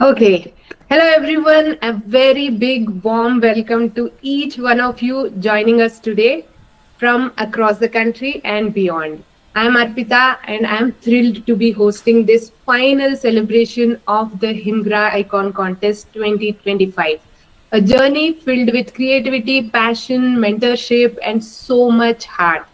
Okay. Hello, everyone. A very big, warm welcome to each one of you joining us today from across the country and beyond. I'm Arpitha, and I'm thrilled to be hosting this final celebration of the HimGra Icon Contest 2025. A journey filled with creativity, passion, mentorship, and so much heart.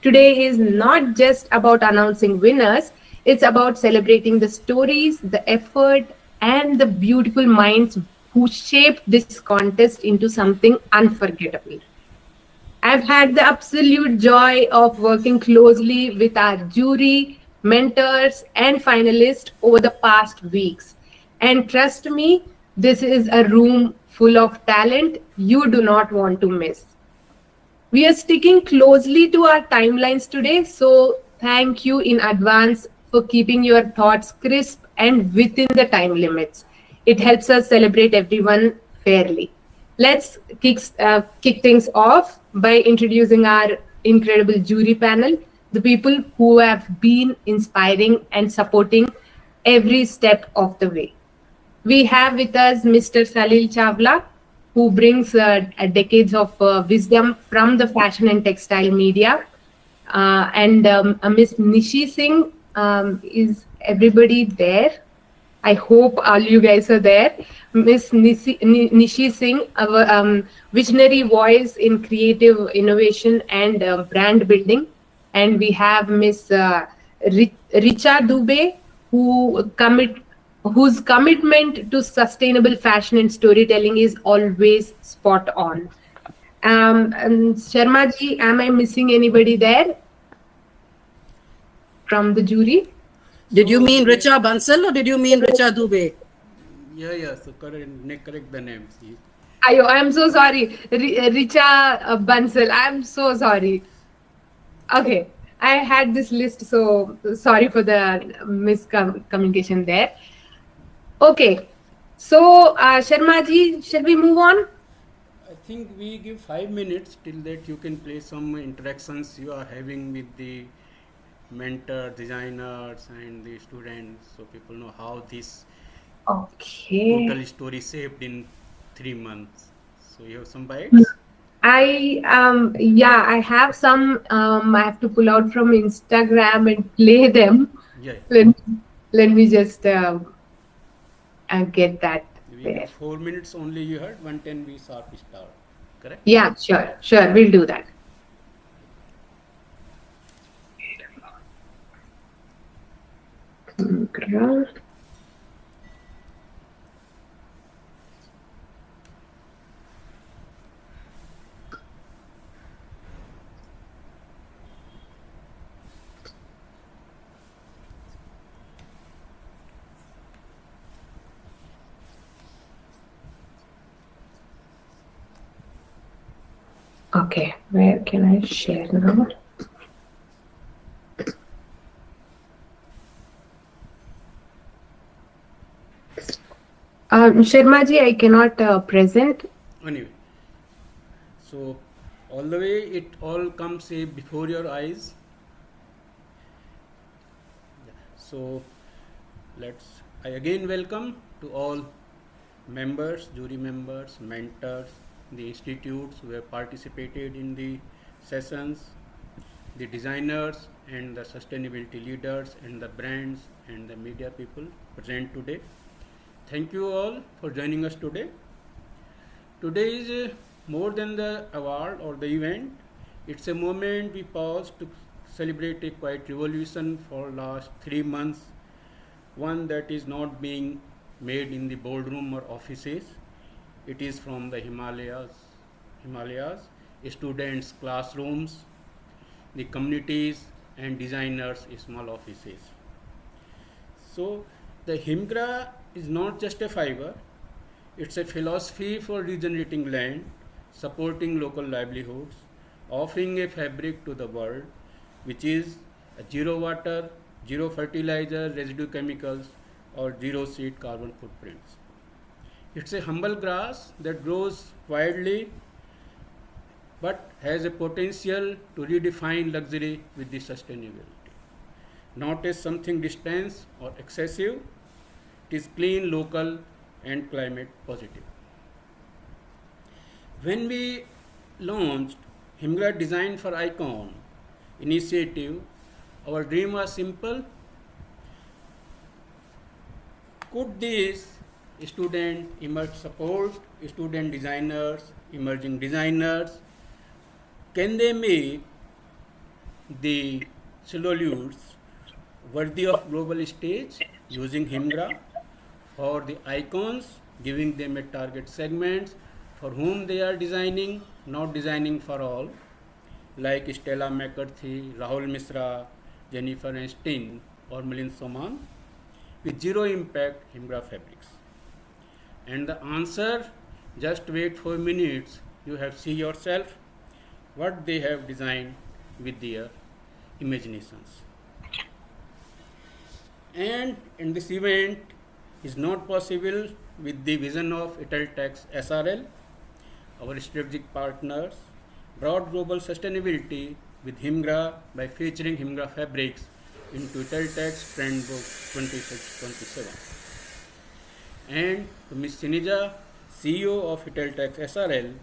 Today is not just about announcing winners, it's about celebrating the stories, the effort, and the beautiful minds who shaped this contest into something unforgettable. I've had the absolute joy of working closely with our jury, mentors, and finalists over the past weeks. And trust me, this is a room full of talent you do not want to miss. We are sticking closely to our timelines today, so thank you in advance for keeping your thoughts crisp and within the time limits. It helps us celebrate everyone fairly. Let's kick things off by introducing our incredible jury panel, the people who have been inspiring and supporting every step of the way. We have with us Mr. Salil Chawla, who brings decades of wisdom from the fashion and textile media. And Miss Nishi Singh, is everybody there? I hope all you guys are there. Miss Nishi Singh, our visionary voice in creative innovation and brand building. And we have Miss Richa Dubey, whose commitment to sustainable fashion and storytelling is always spot on. And Sharma ji, am I missing anybody there from the jury? Did you So mean we, Richa Bansal or did you mean Richa Dubey? yeah. So correct the names. Ayo, I'm so sorry. Richa Bansal, I'm so sorry. Okay, I had this list, so sorry for the miscommunication there. Okay, so Sharma ji, shall we move on? I think we give 5 minutes till that you can play some interactions you are having with the mentor, designers, and the students, so people know how this Okay. total story shaped in 3 months. So you have some bites. I have some I have to pull out from Instagram and play them. Yeah, Let, let me just get that we give there. 4 minutes only. You heard 110 we sharp start. Correct. Yeah, sure, we'll do that. Okay, where can I share now? Sharma ji, I cannot present. Anyway, so all the way it all comes before your eyes. So let's I again welcome to all members, jury members, mentors, the institutes who have participated in the sessions, the designers and the sustainability leaders and the brands and the media people present today. Thank you all for joining us today. Today is more than the award or the event. It's a moment we pause to celebrate a quiet revolution for last 3 months, one that is not being made in the boardroom or offices. It is from the Himalayas, students' classrooms, the communities and designers' small offices. So the HimGra is not just a fiber, it's a philosophy for regenerating land, supporting local livelihoods, offering a fabric to the world which is a zero water, zero fertilizer, residue chemicals, or zero seed carbon footprints. It's a humble grass that grows widely but has a potential to redefine luxury with the sustainability. Not as something distant or excessive, It is clean, local, and climate positive. When we launched HimGra Design for Icon initiative, our dream was simple. Could these student emerge support student designers, emerging designers, can they make the silhouettes worthy of global stage using HimGra for the icons, giving them a target segments for whom they are designing, not designing for all, like Stella McCarthy, Rahul Misra, Jennifer Einstein, or Milind Soman, with zero impact HimGra fabrics. And the answer, just wait for minutes, you have see yourself what they have designed with their imaginations. And in this event is not possible with the vision of Italtex SRL, our strategic partners, brought global sustainability with HimGra by featuring HimGra fabrics into Italtex Trend Book 26-27. And to Ms. Cinzia, CEO of Italtex SRL,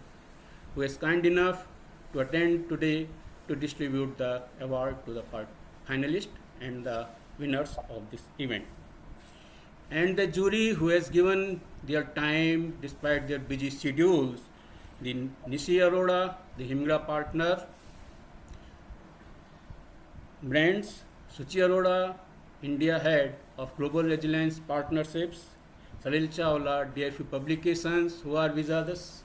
who is kind enough to attend today to distribute the award to the finalists and the winners of this event. And the jury who has given their time despite their busy schedules, the Nishi Arora, the HimGra partner, brands, Suchi Arora, India head of Global Resilience Partnerships, Salil Chawla, DFU Publications, who are with us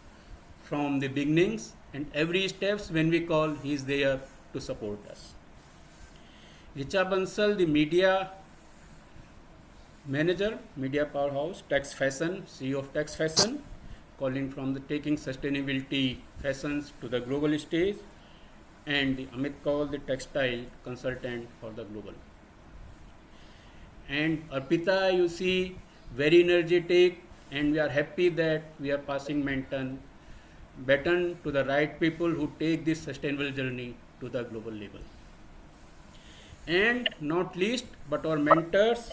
from the beginnings, and every steps when we call, he is there to support us. Richa Bansal, the media manager, media powerhouse, Tex Fashion, CEO of Tex Fashion, calling from the taking sustainability fashions to the global stage, and the Amit Kaul, the textile consultant for the global. And Arpitha, you see, very energetic, and we are happy that we are passing baton to the right people who take this sustainable journey to the global level. And not least, but our mentors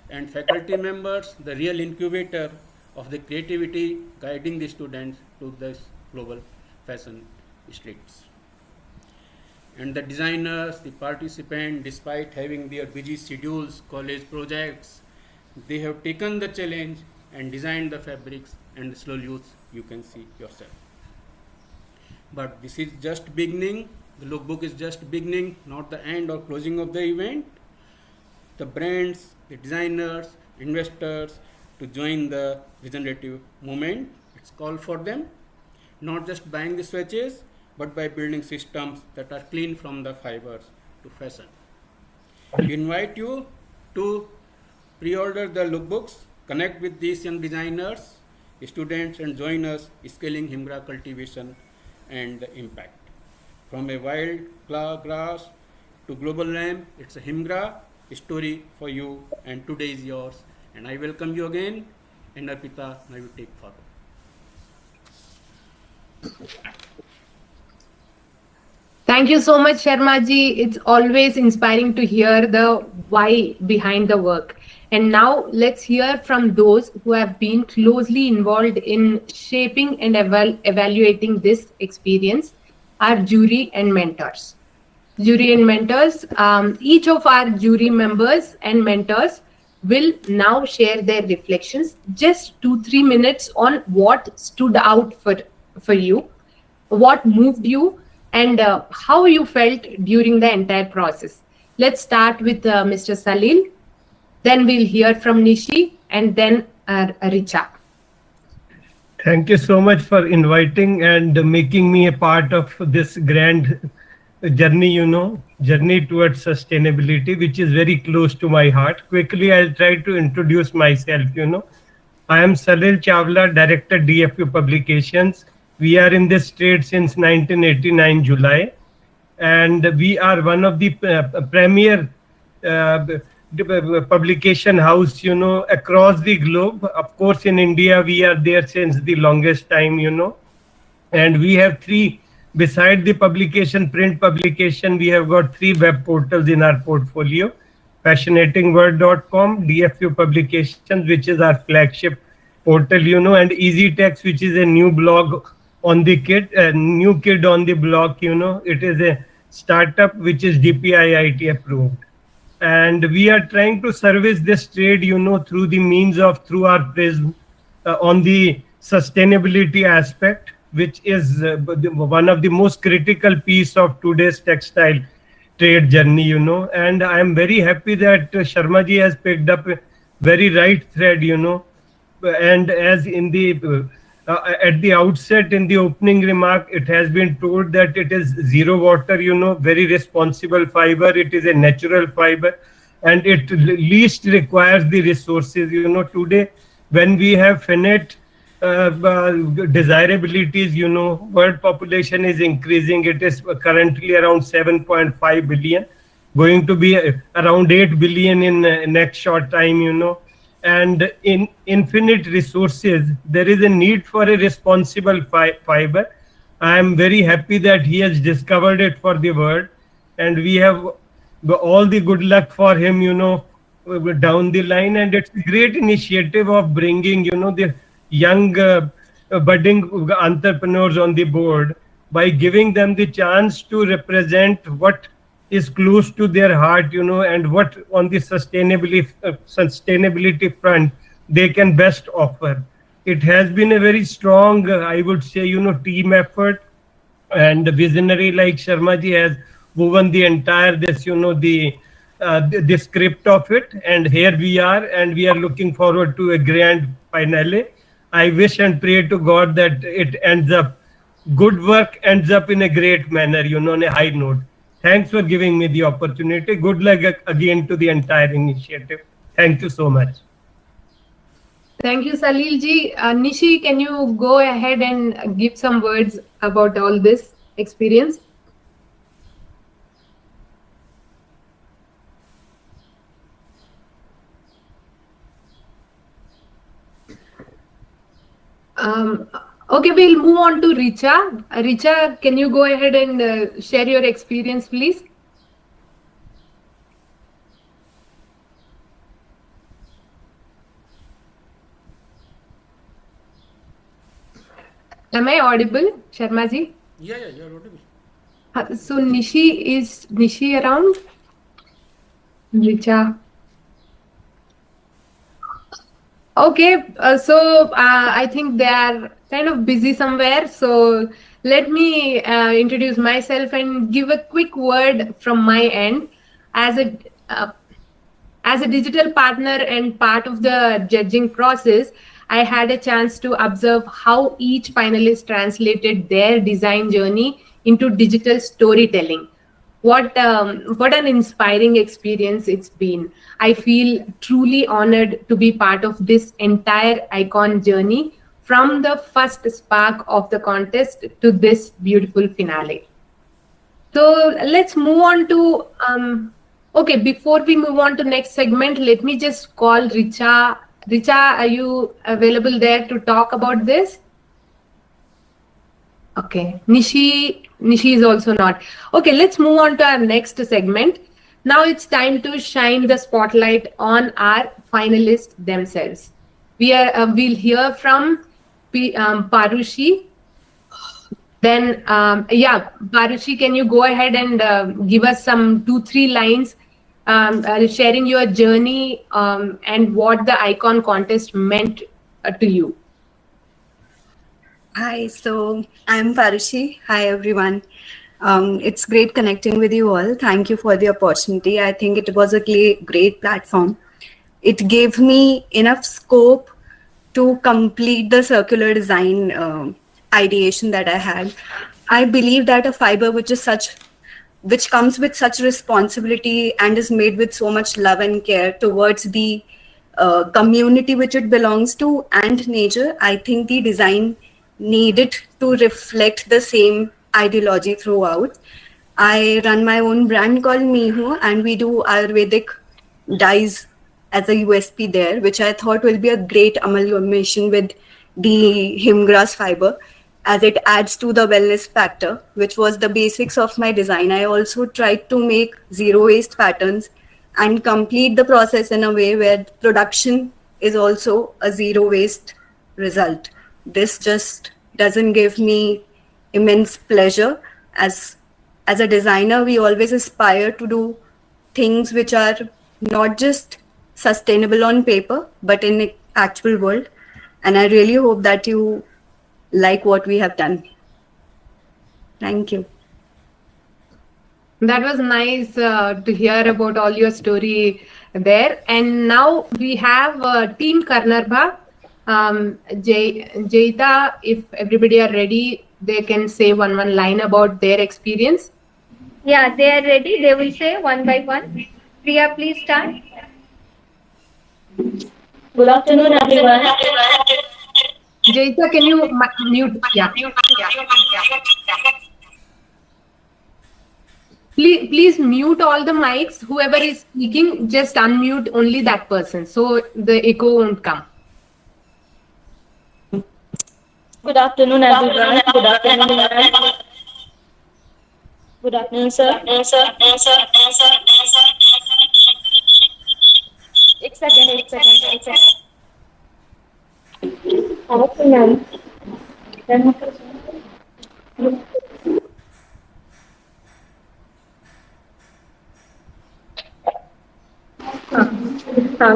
and faculty members, the real incubator of the creativity guiding the students to this global fashion streets. And the designers, the participants, despite having their busy schedules, college projects, they have taken the challenge and designed the fabrics and the silhouettes you can see yourself. But this is just beginning. The lookbook is just beginning, not the end or closing of the event. The brands, the designers, investors to join the regenerative movement. It's called for them, not just buying the swatches, but by building systems that are clean from the fibers to fashion. We invite you to pre-order the lookbooks, connect with these young designers, students, and join us scaling HimGra cultivation and the impact. From a wild grass to global lamp, it's a HimGra story for you, and today is yours. And I welcome you again, and Arpitha, now you take forward. Thank you so much, Sharma ji. It's always inspiring to hear the why behind the work. And now let's hear from those who have been closely involved in shaping and evaluating this experience, our jury and mentors. Jury and mentors, each of our jury members and mentors will now share their reflections, just 2-3 minutes on what stood out for you, what moved you, and how you felt during the entire process. Let's start with Mr. Salil, then we'll hear from Nishi, and then Richa. Thank you so much for inviting and making me a part of this grand journey, journey towards sustainability, which is very close to my heart. Quickly, I'll try to introduce myself, I am Salil Chawla, Director, DFU Publications. We are in this trade since 1989, July. And we are one of the premier publication house, across the globe. Of course, in India, we are there since the longest time, And we have three, beside the publication, print publication, we have got 3 web portals in our portfolio. passionatingword.com, DFU Publications, which is our flagship portal, and EasyText, which is a new blog on the new kid on the block, it is a startup which is DPIIT approved. And we are trying to service this trade, through the means of, through our prism on the sustainability aspect, which is one of the most critical piece of today's textile trade journey, and I am very happy that Sharma ji has picked up a very right thread, and as in the at the outset, in the opening remark, it has been told that it is zero water, very responsible fiber. It is a natural fiber, and it least requires the resources. Today, when we have finite desirabilities, world population is increasing. It is currently around 7.5 billion, going to be around 8 billion in next short time, and in infinite resources, there is a need for a responsible fiber. I am very happy that he has discovered it for the world, and we have all the good luck for him, down the line. And it's a great initiative of bringing, the young budding entrepreneurs on the board by giving them the chance to represent what is close to their heart, and what on the sustainability front they can best offer. It has been a very strong, I would say, team effort, and the visionary like Sharma ji has woven the entire this, the script of it. And here we are, and we are looking forward to a grand finale. I wish and pray to God that it ends up, good work ends up in a great manner, on a high note. Thanks for giving me the opportunity. Good luck again to the entire initiative. Thank you so much. Thank you, Salil ji. Nishi, can you go ahead and give some words about all this experience? Okay, we'll move on to Richa. Richa, can you go ahead and share your experience, please? Am I audible, Sharma ji? Yeah, you're audible. So is Nishi around? Richa. Okay, so I think they are kind of busy somewhere. So let me introduce myself and give a quick word from my end. As a digital partner and part of the judging process, I had a chance to observe how each finalist translated their design journey into digital storytelling. What an inspiring experience it's been. I feel truly honored to be part of this entire icon journey, from the first spark of the contest to this beautiful finale. So let's move on to okay, before we move on to next segment, let me just call Richa. Richa, are you available there to talk about this? Okay, Nishi is also not. Okay, let's move on to our next segment. Now it's time to shine the spotlight on our finalists themselves. We'll hear from Parushi. Then, Parushi, can you go ahead and give us some 2-3 lines sharing your journey and what the icon contest meant to you? Hi, so I'm Parushi. Hi, everyone. It's great connecting with you all. Thank you for the opportunity. I think it was a great platform. It gave me enough scope to complete the circular design ideation that I had. I believe that a fiber which comes with such responsibility and is made with so much love and care towards the community which it belongs to and nature, I think the design needed to reflect the same ideology throughout. I run my own brand called Miho, and we do Ayurvedic dyes as a USP there, which I thought will be a great amalgamation with the HimGra's fiber, as it adds to the wellness factor, which was the basics of my design. I also tried to make zero waste patterns and complete the process in a way where production is also a zero waste result. This just doesn't give me immense pleasure. As a designer, we always aspire to do things which are not just sustainable on paper, but in the actual world. And I really hope that you like what we have done. Thank you. That was nice to hear about all your story there. And now we have Team Karnarbha. Jaita, if everybody are ready, they can say one line about their experience. Yeah, they are ready. They will say one by one. Priya, please start. Good afternoon, everyone. Jaita, can you mute? Yeah. Please mute all the mics. Whoever is speaking, just unmute only that person, so the echo won't come. Good afternoon, everyone. Good afternoon, ma'am. Good afternoon, sir. एक second. Okay, ma'am.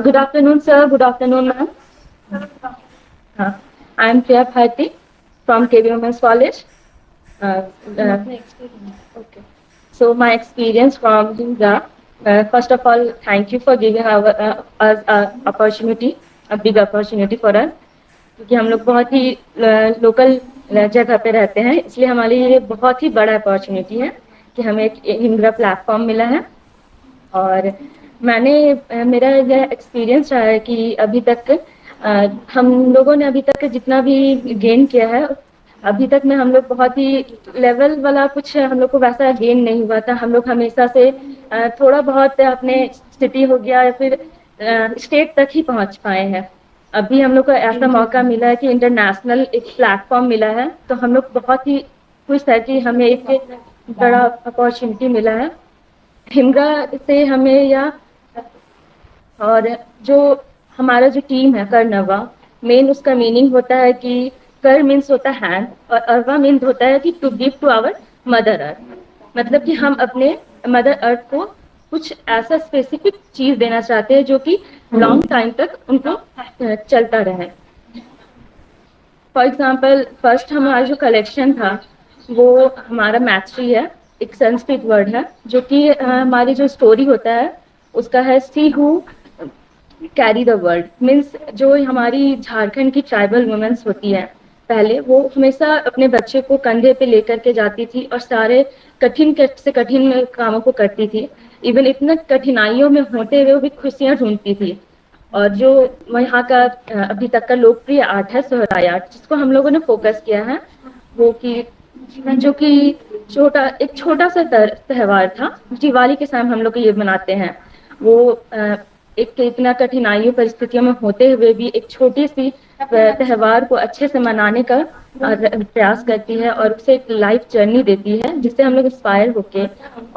Good afternoon, sir. Good afternoon, ma'am. I am Priya Bharti from KB Women's College. Okay. So my experience from HimGra. First of all, thank you for giving us an opportunity, a big opportunity for us. क्योंकि हम लोग बहुत ही local जगह पे रहते हैं, इसलिए हमारे लिए बहुत ही बड़ा अपॉर्चुनिटी है कि हमें एक हिमग्रा प्लेटफॉर्म मिला है। और मेरा यह एक्सपीरियंस रहा है कि अभी तक हम लोगों ने अभी तक जितना भी गेन किया है, अभी तक में हम लोग बहुत ही लेवल वाला कुछ हम लोग को वैसा गेन नहीं हुआ था। हम लोग हमेशा से थोड़ा बहुत अपने सिटी हो गया या फिर स्टेट तक ही पहुंच पाए हैं। अभी हम लोग को ऐसा मौका मिला है कि इंटरनेशनल एक प्लेटफॉर्म मिला है, तो हम लोग बहुत ही खुश है कि हमें एक बड़ा अपॉर्चुनिटी मिला है हिमग्रा से हमें। और जो हमारा जो टीम है कर्नर्भा, मेन उसका मीनिंग होता है कि कर मीन्स होता है हैंड और अर्वा मीन्स होता है कि to give to our mother earth. मतलब कि हम अपने मदर अर्थ को कुछ ऐसा स्पेसिफिक चीज देना चाहते हैं जो कि लॉन्ग टाइम तक उनको चलता रहे। फॉर एग्जाम्पल, फर्स्ट हमारा जो कलेक्शन था वो हमारा मैत्री है, एक संस्कृत वर्ड है जो कि हमारी जो स्टोरी होता है उसका है see who carry the world. Means जो हमारी झारखंड की ट्राइबल वुमेन्स होती है, पहले वो हमेशा अपने बच्चे को कंधे पे लेकर के जाती थी और सारे कठिन से कठिन कामों को करती थी। इवन इतना कठिनाइयों में होते हुए वो भी खुशियाँ ढूंढती थी। और जो यहाँ का अभी तक का लोकप्रिय आर्ट है सोहराई आर्ट, जिसको हम लोगों ने फोकस किया है, वो कि जो कि एक छोटा सा त्यौहार था, दिवाली के समय हम लोग ये मनाते हैं। वो एक इतना कठिनाइयों परिस्थितियों में होते हुए भी एक छोटी सी त्यौहार को अच्छे से मनाने का प्रयास करती है और उसे एक लाइफ जर्नी देती है, जिससे हम लोग इंस्पायर होके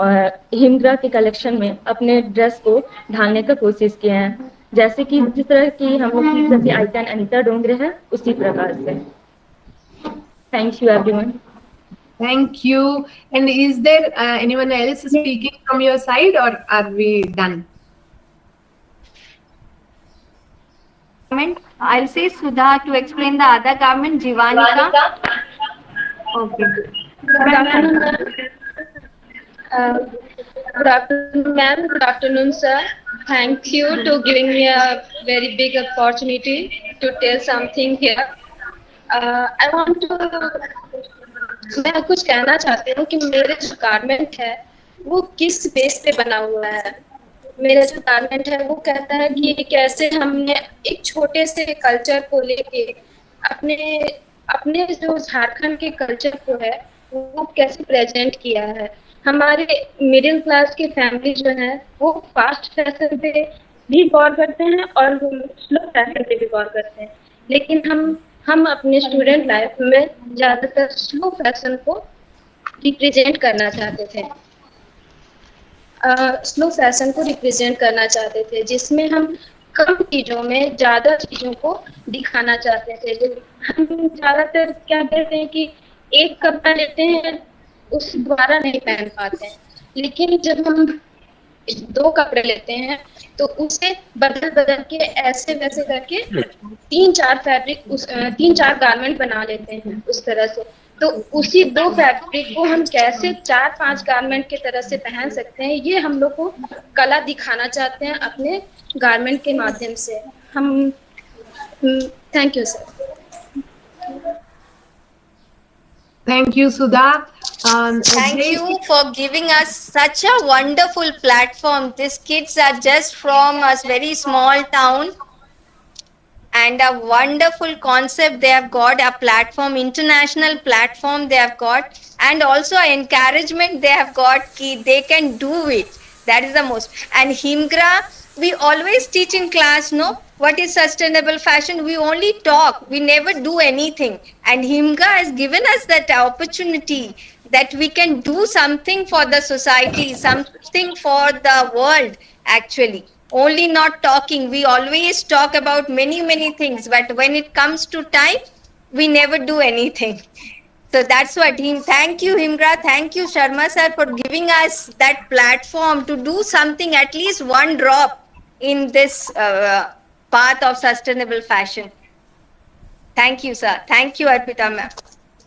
और हिमग्रा के कलेक्शन में अपने ड्रेस को ढालने का कोशिश किए हैं। जैसे कि जिस तरह की हम लोग की जैसे आइकन अनीता डोंगरे है, उसी प्रकार से। Thank you everyone. Thank you. And is there anyone else speaking from your side, or are we done? I'll say Sudha to explain the other garment, Jivanika. Okay. Good afternoon, ma'am. Good afternoon, sir. Thank you to giving me a very big opportunity to tell something here. I want to मैं कुछ कहना चाहती हूँ कि मेरे जो garment है वो किस बेस पे बना हुआ है। मेरा जो गारमेंट है वो कहता है कि कैसे हमने एक छोटे से कल्चर को लेके अपने जो झारखंड के कल्चर को है वो कैसे प्रेजेंट किया है। हमारे मिडिल क्लास के फैमिली जो है वो फास्ट फैशन पे भी गौर करते हैं और स्लो फैशन पे भी गौर करते हैं, लेकिन हम अपने स्टूडेंट लाइफ में ज़्यादातर स्लो फैशन को रिप्रेजेंट करना चाहते थे। स्लो फैशन को रिप्रेजेंट करना चाहते थे, जिसमें हम कम चीजों में ज्यादा चीजों को दिखाना चाहते थे। हम ज्यादातर क्या करते हैं कि एक कपड़ा लेते हैं, उस दोबारा नहीं पहन पाते हैं, लेकिन जब हम 2 कपड़े लेते हैं तो उसे बदल बदल के ऐसे वैसे करके 3-4 गारमेंट बना लेते हैं उस तरह से। तो उसी 2 फैब्रिक को हम कैसे 4-5 गारमेंट की तरह से पहन सकते हैं, ये हम लोग को कला दिखाना चाहते हैं अपने गारमेंट के माध्यम से। हम thank you sir. Thank you, Sudha. Thank Jay, you for giving us such a wonderful platform. These kids are just from a very small town, and a wonderful concept they have got, a platform, international platform they have got, and also encouragement they have got ki they can do it. That is the most. And HimGra, we always teach in class, no, what is sustainable fashion. We only talk, we never do anything, and HimGra has given us that opportunity that we can do something for the society, something for the world actually. Only not talking, we always talk about many things, but when it comes to time, we never do anything. So that's what thank you HimGra, thank you Sharma sir for giving us that platform to do something, at least one drop in this path of sustainable fashion. Thank you sir, thank you Arpitha ma'am.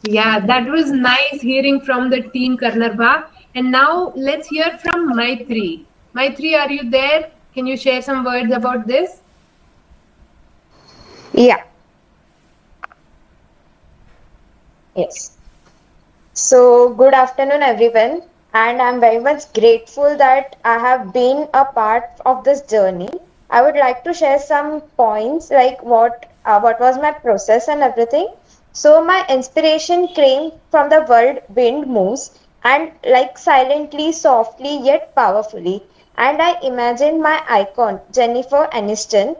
yeah, that was nice hearing from the team Karnarbha. And now let's hear from Maitri. Maitri, are you there? Can you share some words about this? Yeah. Yes. So, good afternoon, everyone. And I'm very much grateful that I have been a part of this journey. I would like to share some points like what was my process and everything. So, my inspiration came from the world wind moves and like silently, softly, yet powerfully. And I imagined my icon, Jennifer Aniston,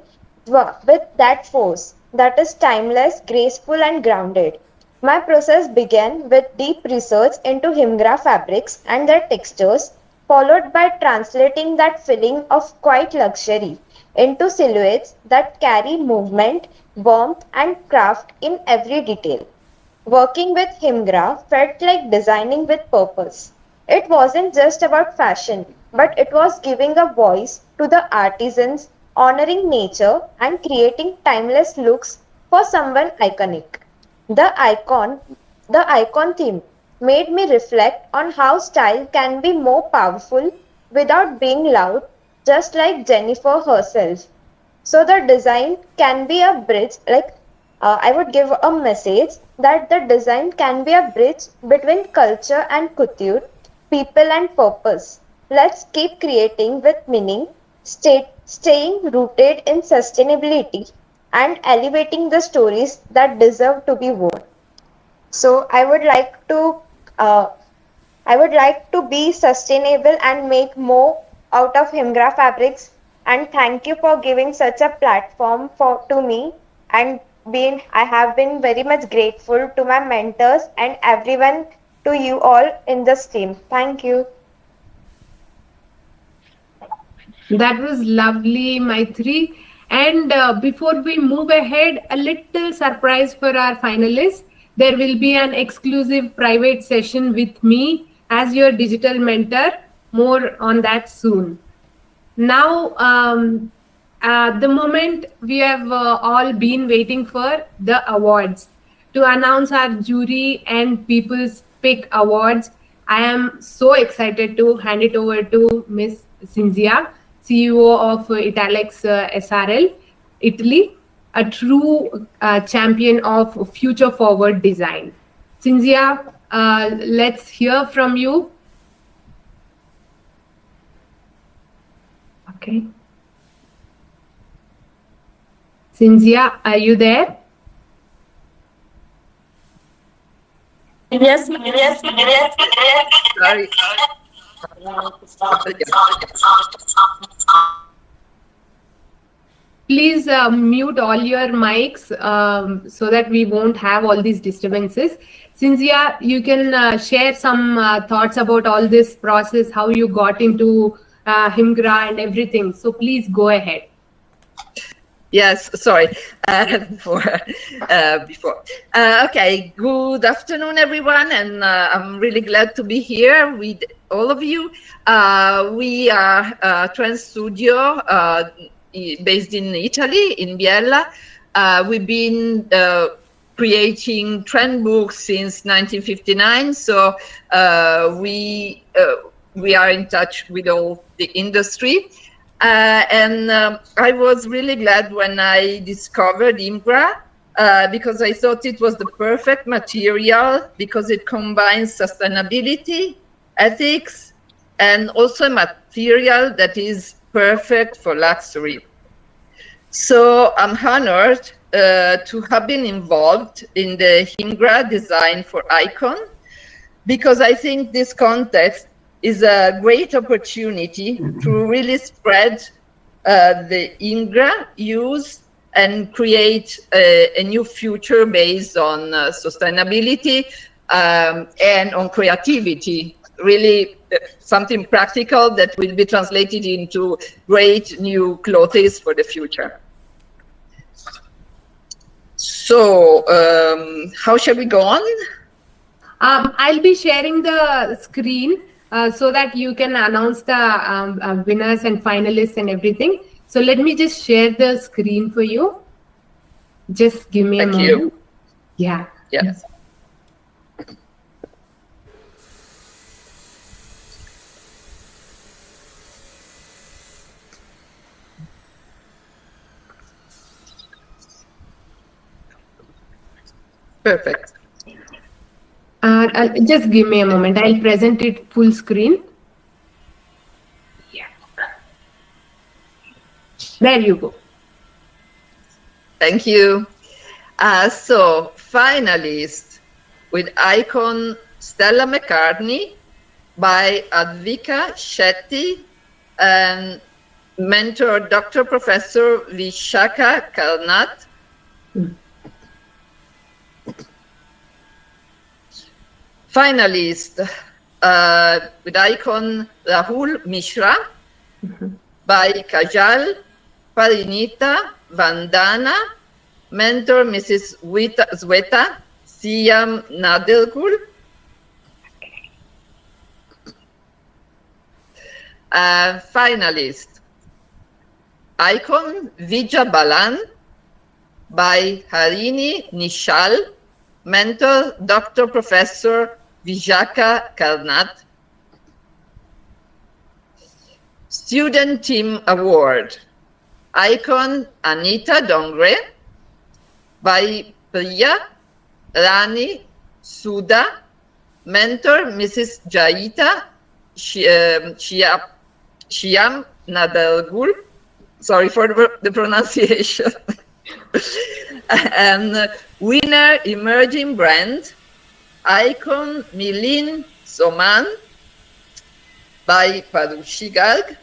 with that force that is timeless, graceful, and grounded. My process began with deep research into HimGra fabrics and their textures, followed by translating that feeling of quiet luxury into silhouettes that carry movement, warmth, and craft in every detail. Working with HimGra felt like designing with purpose. It wasn't just about fashion, but it was giving a voice to the artisans, honoring nature, and creating timeless looks for someone iconic. The icon, the icon theme made me reflect on how style can be more powerful without being loud, just like Jennifer herself. So the design can be a bridge, I would give a message that the design can be a bridge between culture and couture, people and purpose. Let's keep creating with meaning, staying rooted in sustainability and elevating the stories that deserve to be worn. So uh, I would like to be sustainable and make more out of HimGra fabrics. And thank you for giving such a platform to me. And I have been very much grateful to my mentors and everyone, to you all in this team. Thank you. That was lovely, Maitri. And before we move ahead, a little surprise for our finalists. There will be an exclusive private session with me as your digital mentor. More on that soon. Now, the moment we have all been waiting for, the awards. To announce our jury and People's Pick Awards, I am so excited to hand it over to Miss Cinzia, CEO of Italtex SRL, Italy, a true champion of future forward design. Cinzia, let's hear from you. Okay. Cinzia, are you there? Yes. Sorry. please mute all your mics so that we won't have all these disturbances. Cinzia, you can share some thoughts about all this process, how you got into HimGra and everything. So please go ahead. Yes, sorry before. Okay, good afternoon, everyone, and I'm really glad to be here with all of you. We are Trend Studio based in Italy, in Biella. We've been creating trend books since 1959, so we are in touch with all the industry. And I was really glad when I discovered HimGra because I thought it was the perfect material because it combines sustainability, ethics, and also a material that is perfect for luxury. So I'm honored to have been involved in the HimGra design for Icon because I think this context is a great opportunity to really spread the HimGra use and create a new future based on sustainability and on creativity, really something practical that will be translated into great new clothes for the future. So how shall we go on? I'll be sharing the screen so that you can announce the winners and finalists and everything. So let me just share the screen for you. Just give me a moment. You. Yeah. Yes. Perfect. Just give me a moment. I'll present it full screen. Yeah. There you go. Thank you. So, finalist with icon Stella McCartney by Advika Shetty and mentor Dr. Professor Vishaka Karnat. Finalist with icon Rahul Mishra by Kajal Parinita Vandana, mentor Mrs. Zweta Siam Nadelkul. Finalist icon Vijay Balan by Harini Nishal, mentor Dr. Professor Vishaka Karnat. Student Team Award icon Anita Dongre by Priya Rani Suda, mentor Mrs. Jaita Shyam Nadalgul. Sorry for the pronunciation. And winner emerging brand icon Milin Soman by Parushi Garg.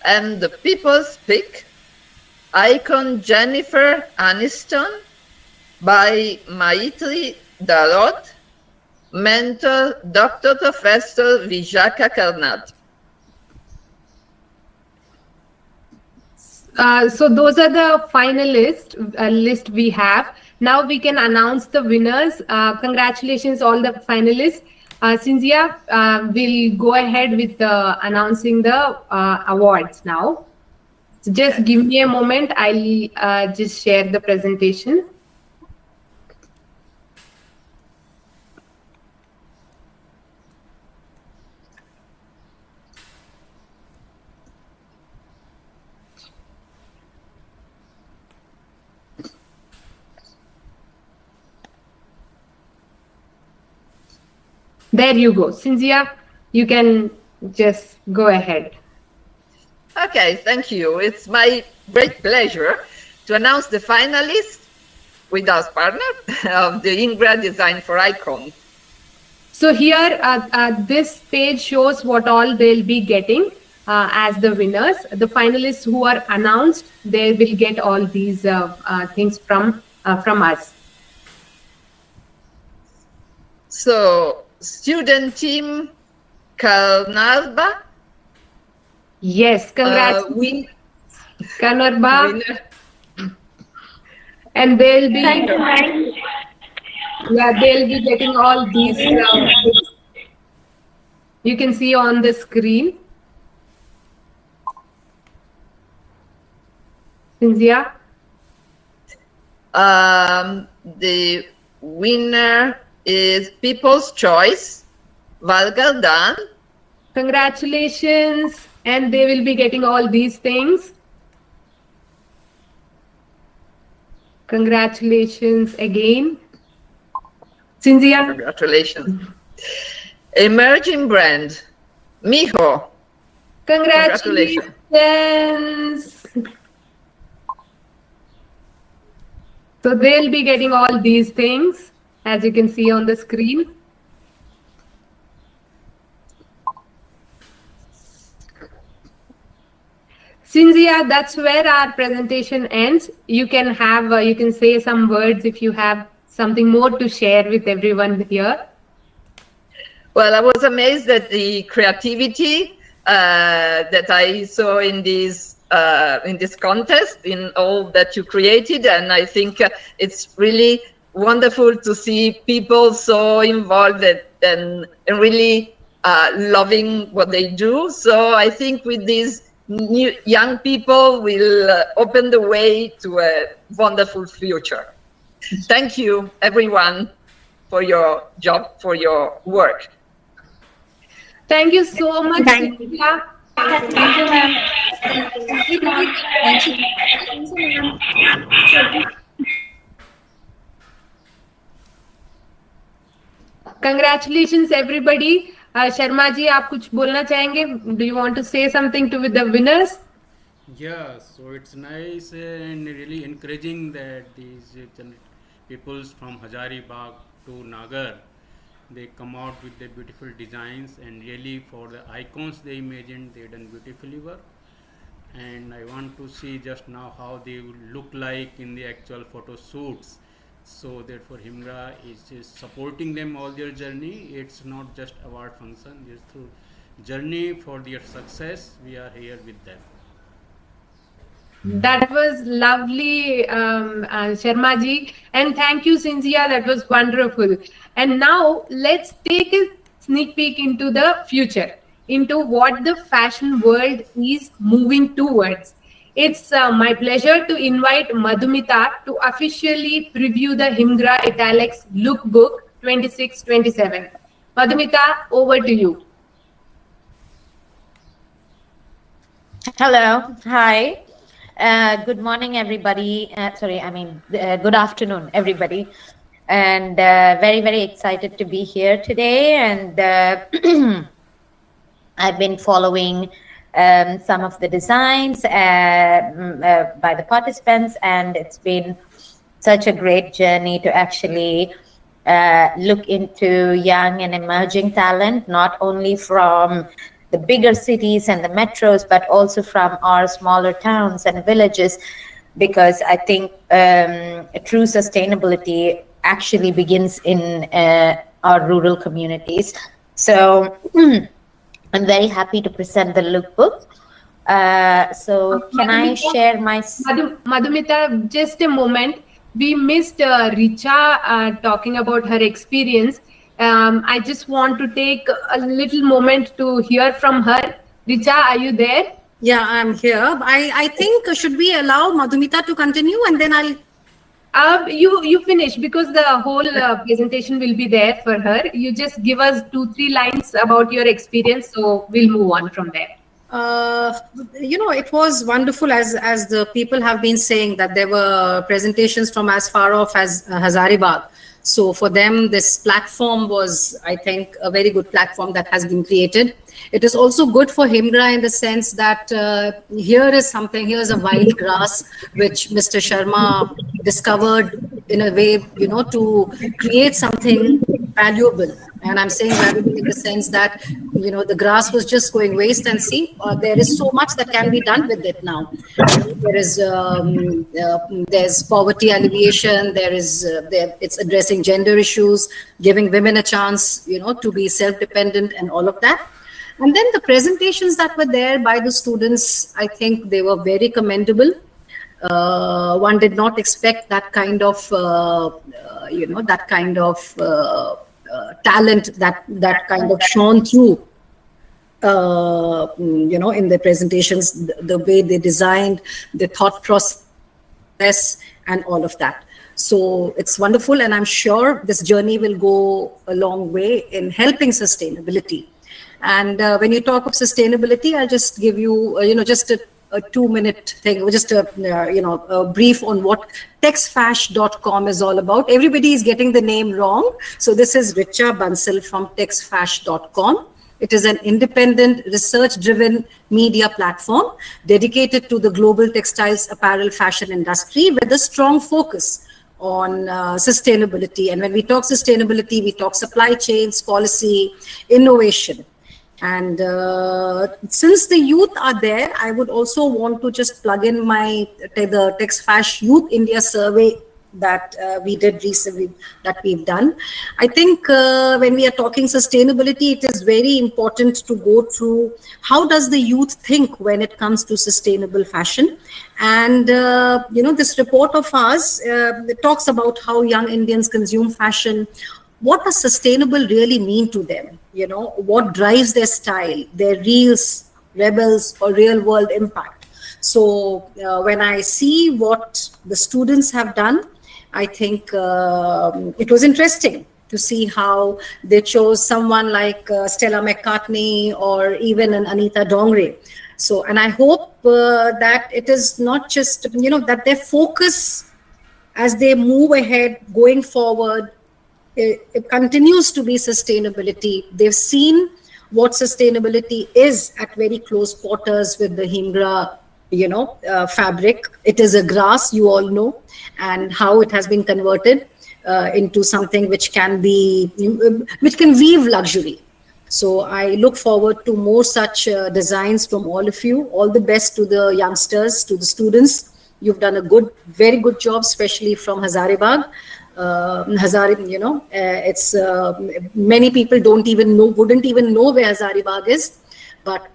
And the People's Pick icon Jennifer Aniston by Maitri Dharod, mentor Dr. Professor Vishaka Karnat. So those are the finalist list we have. Now we can announce the winners. Congratulations all the finalists. Cinzia will go ahead with announcing the awards now. So just give me a moment. I'll just share the presentation. There you go. Cinzia, you can just go ahead. Okay, thank you. It's my great pleasure to announce the finalists with our partner of the HimGra Design for Icon. So here, this page shows what all they'll be getting. as the winners. The finalists who are announced, they will get all these things from us. So, student team Karnarbha. Yes, congratulations, Karnarbha. Winner. And they'll be, Thank you, ma'am. yeah, they'll be getting all these. You can see on the screen. Cinzia. The winner is People's Choice. Well done. Congratulations, and they will be getting all these things. Congratulations again. Cinzia. Congratulations. Emerging brand, Miho. Congratulations. So they'll be getting all these things, as you can see on the screen. Cinzia, that's where our presentation ends. You can have, you can say some words if you have something more to share with everyone here. Well, I was amazed at the creativity that I saw in this contest, in all that you created, and I think it's really wonderful to see people so involved and really loving what they do. So I think with these new young people will open the way to a wonderful future. Thank you, everyone, for your job, for your work. Thank you so much, Cinzia. Thank you, ma'am. Congratulations, everybody. Sharma ji, आप कुछ बोलना चाहेंगे? Do you want to say something to with the winners? Yeah, so it's nice and really encouraging that these peoples from Hazaribagh to Nagar, they come out with their beautiful designs, and really for the icons they imagined, they done beautifully work. And I want to see just now how they will look like in the actual photo shoots. So therefore HimGra is supporting them all their journey. It's not just award function, it's through journey for their success. We are here with them. That was lovely, Sharma ji, and thank you, Cinzia. That was wonderful. And now let's take a sneak peek into the future, into what the fashion world is moving towards. It's my pleasure to invite Madhumita to officially preview the HimGra Italtex Lookbook 26-27. Madhumita, over to you. Hello, hi. Good morning, everybody. Good afternoon, everybody. And very, very excited to be here today. And I've been following some of the designs by the participants, and it's been such a great journey to actually look into young and emerging talent, not only from the bigger cities and the metros, but also from our smaller towns and villages, because I think true sustainability actually begins in our rural communities. So I'm very happy to present the lookbook. So can I share my... Madhumita, just a moment. We missed Richa talking about her experience. I just want to take a little moment to hear from her. Richa, are you there? Yeah, I'm here. I think, should we allow Madhumita to continue, and then I'll... You finish, because the whole presentation will be there for her. You just give us 2-3 lines about your experience, so we'll move on from there. It was wonderful, as the people have been saying, that there were presentations from as far off as Hazaribagh. So for them, this platform was, I think, a very good platform that has been created. It is also good for HimGra in the sense that here's a wild grass which Mr. Sharma discovered in a way, to create something valuable And I'm saying ravaging in the sense that, the grass was just going waste, and see, there is so much that can be done with it now. There's poverty alleviation, it's addressing gender issues, giving women a chance, to be self-dependent and all of that. And then the presentations that were there by the students, I think they were very commendable. One did not expect that kind of, talent that kind of shone through, in the presentations, the way they designed, the thought process, and all of that. So it's wonderful, and I'm sure this journey will go a long way in helping sustainability. And when you talk of sustainability, I'll just give you, just a 2-minute thing, just a brief on what texfash.com is all about. Everybody is getting the name wrong. So this is Richa Bansal from texfash.com. It is an independent, research-driven media platform dedicated to the global textiles, apparel, fashion industry with a strong focus on sustainability. And when we talk sustainability, we talk supply chains, policy, innovation. And since the youth are there, I would also want to just plug in the TexFash Youth India survey that we did recently, that we've done. I think when we are talking sustainability, it is very important to go through how does the youth think when it comes to sustainable fashion. And, this report of ours, it talks about how young Indians consume fashion. What does sustainable really mean to them? What drives their style, their reels, rebels, or real world impact? So when I see what the students have done, I think it was interesting to see how they chose someone like Stella McCartney or even an Anita Dongre. So, and I hope that it is not just, that their focus as they move ahead, going forward, it continues to be sustainability. They've seen what sustainability is at very close quarters with the HimGra, fabric. It is a grass, you all know, and how it has been converted into something which can weave luxury. So I look forward to more such designs from all of you. All the best to the youngsters, to the students. You've done a very good job, especially from Hazaribagh. It's many people wouldn't even know where Hazaribagh is, but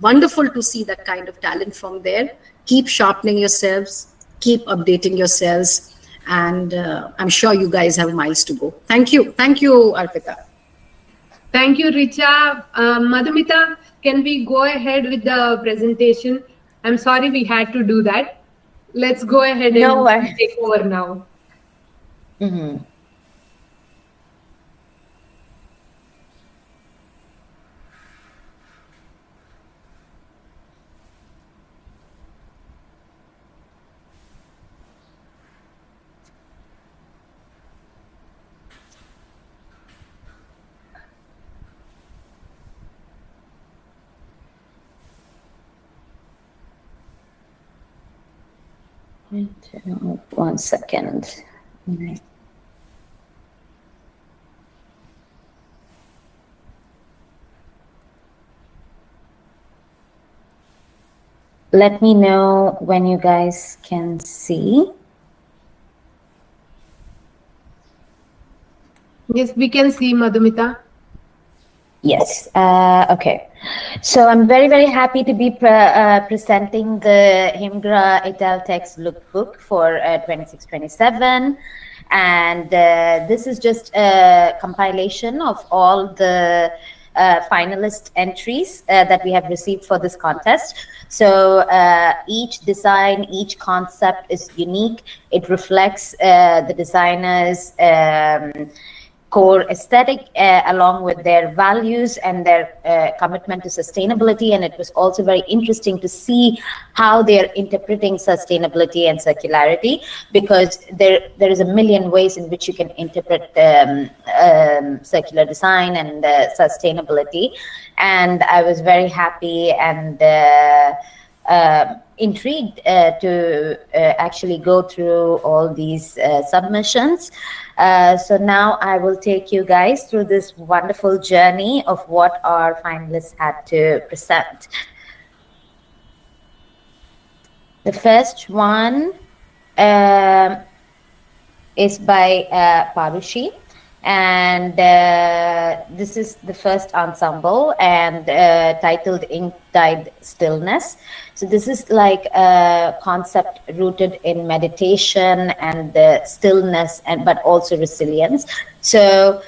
wonderful to see that kind of talent from there. Keep sharpening yourselves, keep updating yourselves, and I'm sure you guys have miles to go. Thank you, Arpitha. Thank you, Richa. Madhumita, can we go ahead with the presentation? I'm sorry we had to do that. Let's go ahead and take over now. Mm-hmm. One second. Let me know when you guys can see. Yes, we can see, Madhumita. Yes. Okay. So I'm very, very happy to be presenting the HimGra Italtex lookbook for 26-27. And this is just a compilation of all the finalist entries that we have received for this contest. So each design, each concept is unique. It reflects the designer's core aesthetic along with their values and their commitment to sustainability. And it was also very interesting to see how they're interpreting sustainability and circularity, because there is a million ways in which you can interpret circular design and sustainability. And I was very happy and intrigued to actually go through all these submissions. So now I will take you guys through this wonderful journey of what our finalists had to present. The first one is by Parushi, and this is the first ensemble, and titled Ink Dyed Stillness. So this is like a concept rooted in meditation and the stillness, and but also resilience. So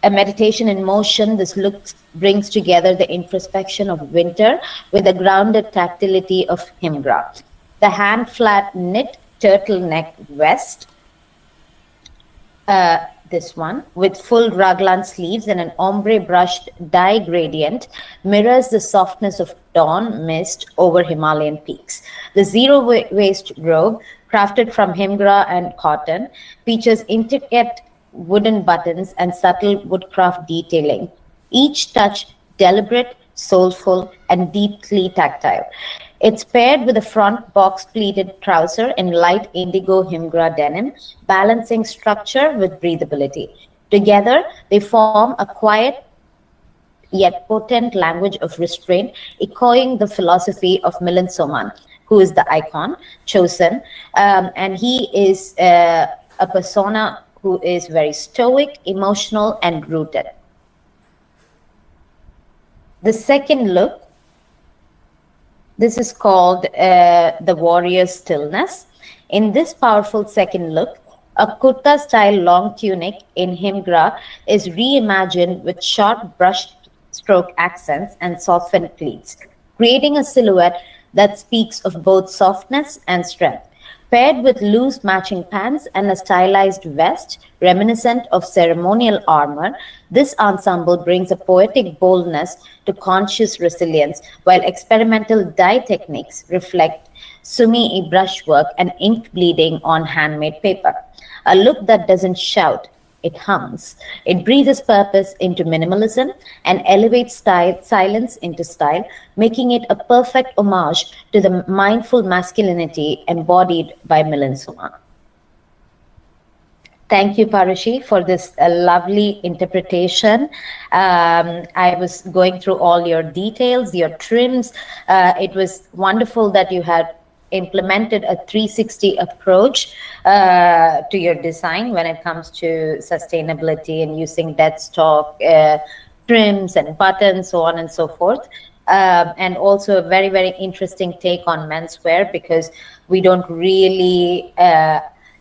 a meditation in motion, this look brings together the introspection of winter with the grounded tactility of HimGra. The hand flat knit turtleneck vest, this one, with full raglan sleeves and an ombre brushed dye gradient, mirrors the softness of dawn mist over Himalayan peaks. The zero-waist robe, crafted from HimGra and cotton, features intricate wooden buttons and subtle woodcraft detailing, each touch deliberate, soulful, and deeply tactile. It's paired with a front box-pleated trouser in light indigo HimGra denim, balancing structure with breathability. Together, they form a quiet yet potent language of restraint, echoing the philosophy of Milan Soman, who is the icon chosen. And he is a persona who is very stoic, emotional, and rooted. The second look, this is called the Warrior Stillness. In this powerful second look, a kurta style long tunic in HimGra is reimagined with sharp brush stroke accents and softened pleats, creating a silhouette that speaks of both softness and strength. Paired with loose matching pants and a stylized vest reminiscent of ceremonial armor, this ensemble brings a poetic boldness to conscious resilience, while experimental dye techniques reflect sumi brushwork and ink bleeding on handmade paper. A look that doesn't shout, it hums. It breathes purpose into minimalism and elevates silence into style, making it a perfect homage to the mindful masculinity embodied by Milan Soman. Thank you, Parushi, for this lovely interpretation. I was going through all your details, your trims. It was wonderful that you had implemented a 360 approach to your design when it comes to sustainability and using dead stock trims and buttons, so on and so forth. And also a very, very interesting take on menswear, because we don't really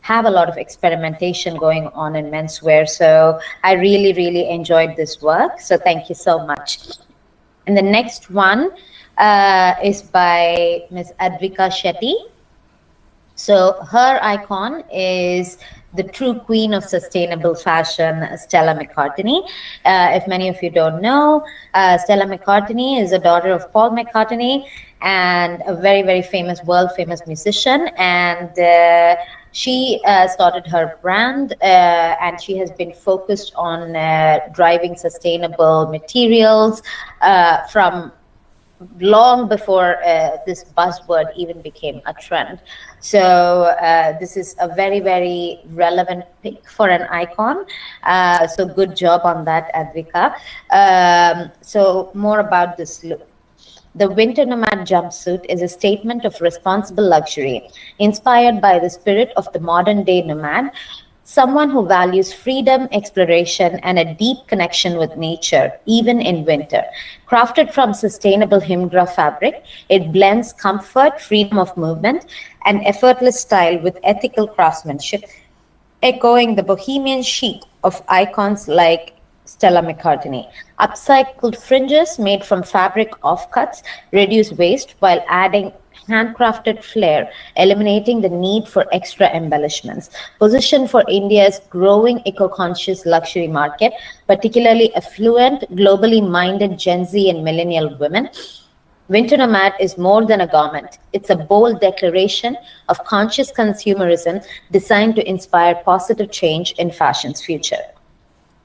have a lot of experimentation going on in menswear. So I really, really enjoyed this work. So thank you so much. And the next one is by Ms. Advika Shetty. So her icon is the true queen of sustainable fashion, Stella McCartney. If many of you don't know, Stella McCartney is a daughter of Paul McCartney and a very, very famous, world-famous musician. And she started her brand, and she has been focused on driving sustainable materials from long before this buzzword even became a trend. So this is a very, very relevant pick for an icon. So good job on that, Advika. So more about this look. The winter nomad jumpsuit is a statement of responsible luxury, inspired by the spirit of the modern day nomad, someone who values freedom, exploration, and a deep connection with nature, even in winter. Crafted from sustainable HimGra fabric, it blends comfort, freedom of movement, and effortless style with ethical craftsmanship, echoing the bohemian chic of icons like Stella McCartney. Upcycled fringes made from fabric offcuts reduce waste while adding handcrafted flair, eliminating the need for extra embellishments. Positioned for India's growing eco-conscious luxury market, particularly affluent, globally minded Gen Z and millennial women, Winter Nomad is more than a garment. It's a bold declaration of conscious consumerism designed to inspire positive change in fashion's future.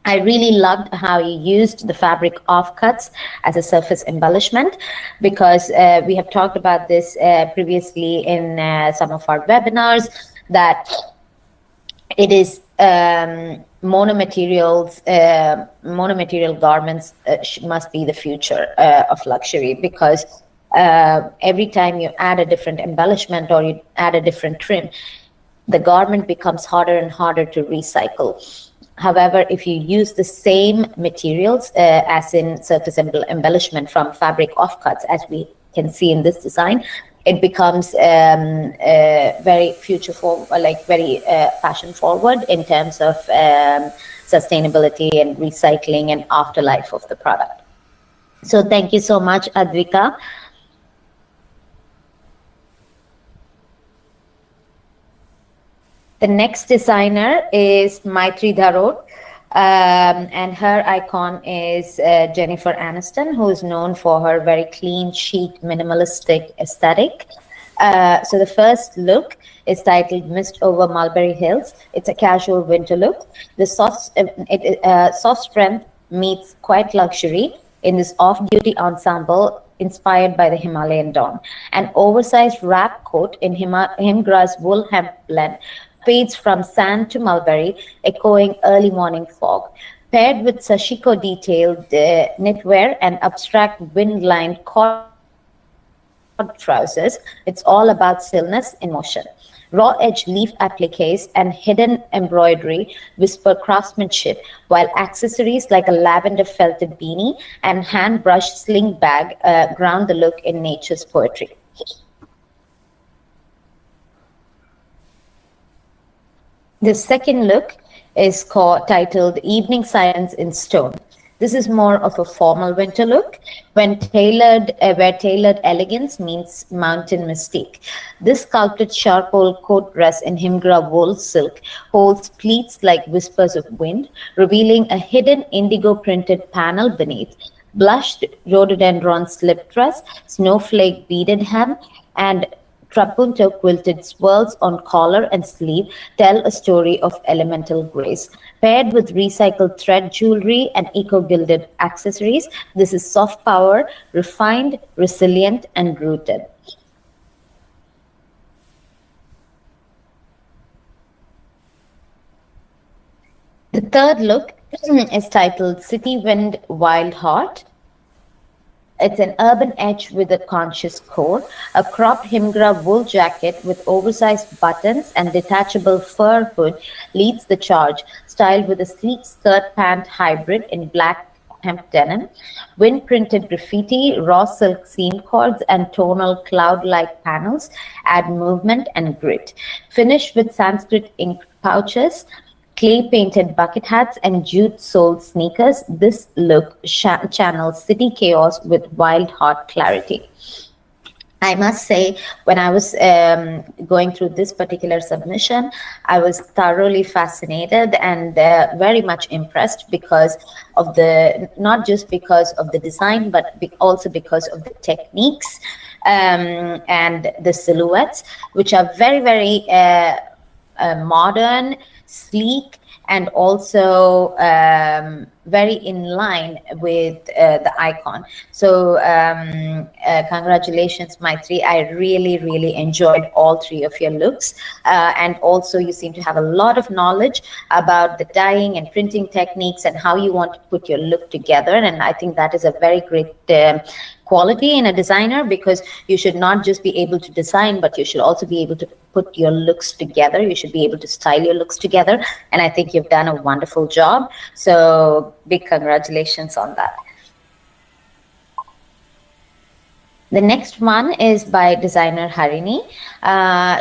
I really loved how you used the fabric offcuts as a surface embellishment, because we have talked about this previously in some of our webinars, that it is monomaterial garments must be the future of luxury, because every time you add a different embellishment or you add a different trim, the garment becomes harder and harder to recycle. However, if you use the same materials, as in surface embellishment from fabric offcuts, as we can see in this design, it becomes very future forward, like very fashion forward in terms of sustainability and recycling and afterlife of the product. So thank you so much, Advika. The next designer is Maitri Dharod, and her icon is Jennifer Aniston, who is known for her very clean, chic, minimalistic aesthetic. So the first look is titled Mist Over Mulberry Hills. It's a casual winter look. The soft strength meets quiet luxury in this off-duty ensemble inspired by the Himalayan dawn. An oversized wrap coat in HimGra's wool hemp blend fades from sand to mulberry, echoing early morning fog. Paired with sashiko detailed knitwear and abstract wind-lined cord trousers, it's all about stillness in motion. Raw edge leaf appliques and hidden embroidery whisper craftsmanship, while accessories like a lavender felted beanie and hand-brushed sling bag ground the look in nature's poetry. The second look is titled Evening Silence in Stone. This is more of a formal winter look where tailored elegance meets mountain mystique. This sculpted charcoal coat dress in HimGra wool silk holds pleats like whispers of wind, revealing a hidden indigo printed panel beneath. Blushed rhododendron slip dress, snowflake beaded hem, and trapunto quilted swirls on collar and sleeve tell a story of elemental grace. Paired with recycled thread jewelry and eco-gilded accessories, this is soft power, refined, resilient, and rooted. The third look is titled City Wind Wild Heart. It's an urban edge with a conscious core. A cropped HimGra wool jacket with oversized buttons and detachable fur hood leads the charge, styled with a sleek skirt pant hybrid in black hemp denim. Wind-printed graffiti, raw silk seam cords, and tonal cloud-like panels add movement and grit. Finished with Sanskrit ink pouches, clay-painted bucket hats, and jute-soled sneakers, this look channels city chaos with wild heart clarity. I must say, when I was going through this particular submission, I was thoroughly fascinated and very much impressed because of not just because of the design, but also because of the techniques and the silhouettes, which are very, very modern, sleek, and also very in line with the icon. So congratulations, Maitri. I really, really enjoyed all three of your looks. And also you seem to have a lot of knowledge about the dyeing and printing techniques and how you want to put your look together. And I think that is a very great quality in a designer, because you should not just be able to design, but you should also be able to put your looks together. You should be able to style your looks together. And I think you've done a wonderful job. So big congratulations on that. The next one is by designer Harini.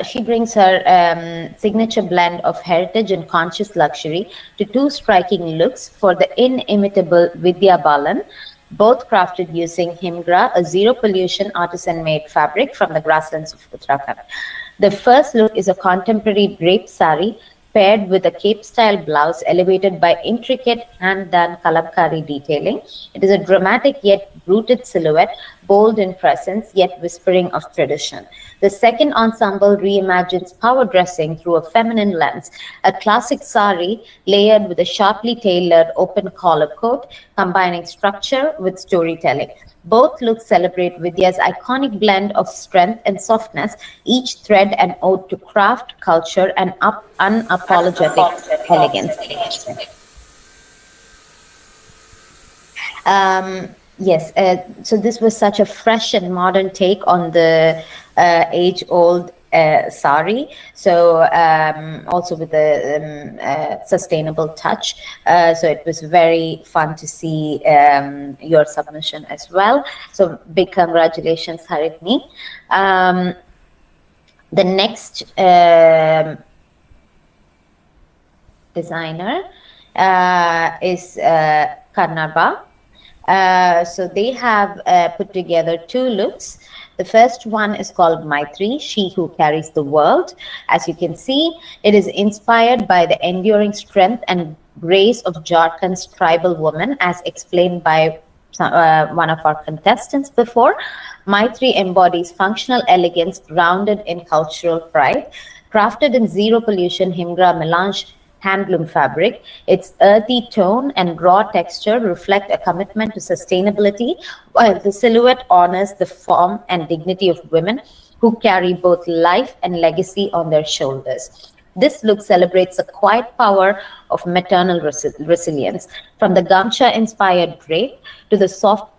She brings her signature blend of heritage and conscious luxury to two striking looks for the inimitable Vidya Balan, both crafted using HimGra, a zero-pollution artisan-made fabric from the grasslands of Uttarakhand. The first look is a contemporary draped sari paired with a cape-style blouse elevated by intricate hand-done kalamkari detailing. It is a dramatic yet rooted silhouette bold in presence, yet whispering of tradition. The second ensemble reimagines power dressing through a feminine lens, a classic sari layered with a sharply tailored open collar coat, combining structure with storytelling. Both looks celebrate Vidya's iconic blend of strength and softness, each thread an ode to craft, culture, and unapologetic elegance. Yes, so this was such a fresh and modern take on the age-old sari. So also with a sustainable touch. So it was very fun to see your submission as well. So big congratulations, Haritni. The next designer is Karnarbha. So they have put together 2 looks. The first one is called Maitri, She Who Carries the World. As you can see, it is inspired by the enduring strength and grace of Jharkhand's tribal woman, as explained by one of our contestants before. Maitri embodies functional elegance grounded in cultural pride. Crafted in zero pollution HimGra melange handloom fabric, its earthy tone and raw texture reflect a commitment to sustainability, while the silhouette honors the form and dignity of women who carry both life and legacy on their shoulders. This look celebrates the quiet power of maternal resilience. From the Gamcha-inspired drape to the soft